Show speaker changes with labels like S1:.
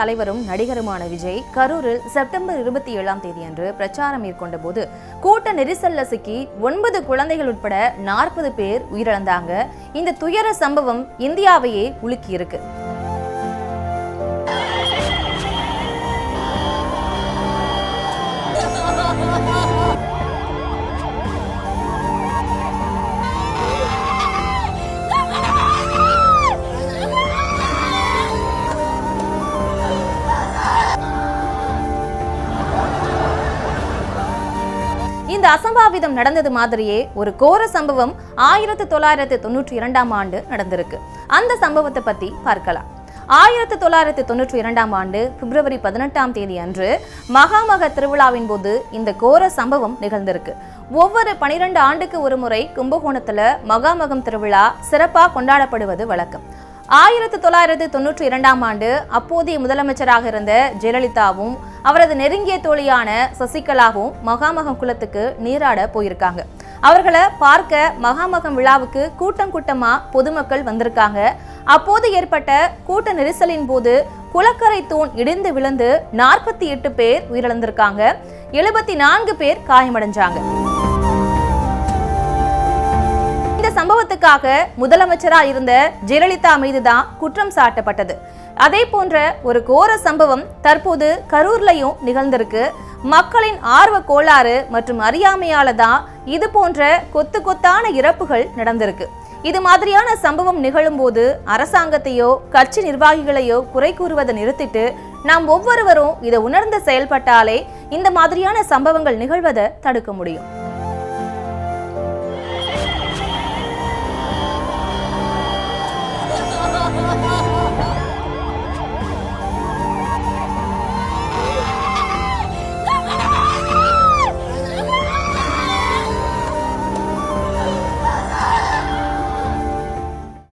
S1: தலைவரும் நடிகருமான விஜய் கரூரில் செப்டம்பர் 27ஆம் தேதி அன்று பிரச்சாரம் மேற்கொண்ட போது கூட்ட நெரிசல்ல சிக்கி 9 குழந்தைகள் உட்பட 40 பேர் உயிரிழந்தாங்க. இந்த துயர சம்பவம் இந்தியாவையே உலுக்கி இருக்கு. இந்த அசம்பாவிதம் நடந்தது மாதிரியே ஒரு கோர சம்பவம் 1992ஆம் ஆண்டு நடந்திருக்கு. அந்த சம்பவத்தை பத்தி பார்க்கலாம். 1992ஆம் ஆண்டு பிப்ரவரி 18ஆம் தேதி அன்று மகாமக திருவிழாவின் போது இந்த கோர சம்பவம் நிகழ்ந்திருக்கு. ஒவ்வொரு 12 ஆண்டுக்கு ஒரு முறை கும்பகோணத்துல மகாமகம் திருவிழா சிறப்பா கொண்டாடப்படுவது வழக்கம். 1992ஆம் ஆண்டு அப்போதைய முதலமைச்சராக இருந்த ஜெயலலிதாவும் அவரது நெருங்கிய தோழியான சசிகலாவும் மகாமகம் குளத்துக்கு நீராட போயிருக்காங்க. அவர்களை பார்க்க மகாமகம் விழாவுக்கு கூட்டம் கூட்டமா பொதுமக்கள் வந்திருக்காங்க. அப்போது ஏற்பட்ட கூட்ட நெரிசலின் போது குளக்கரை தூண் இடிந்து விழுந்து 48 பேர் உயிரிழந்திருக்காங்க. 74 பேர் காயமடைஞ்சாங்க. இந்த சம்பவத்துக்காக முதலமைச்சரா இருந்த ஜெயலலிதா மீதுதான் குற்றம் சாட்டப்பட்டது. அதே போன்ற ஒரு கோர சம்பவம் தற்போது கரூர்லயும் நிகழ்ந்திருக்கு. மக்களின் ஆர்வ கோளாறு மற்றும் அறியாமையால தான் இது போன்ற கொத்து கொத்தான இறப்புகள் நடந்திருக்கு. இது மாதிரியான சம்பவம் நிகழும் போது அரசாங்கத்தையோ கட்சி நிர்வாகிகளையோ குறை கூறுவதை நிறுத்திட்டு நாம் ஒவ்வொருவரும் இதை உணர்ந்து செயல்பட்டாலே இந்த மாதிரியான சம்பவங்கள் நிகழ்வதை தடுக்க முடியும்.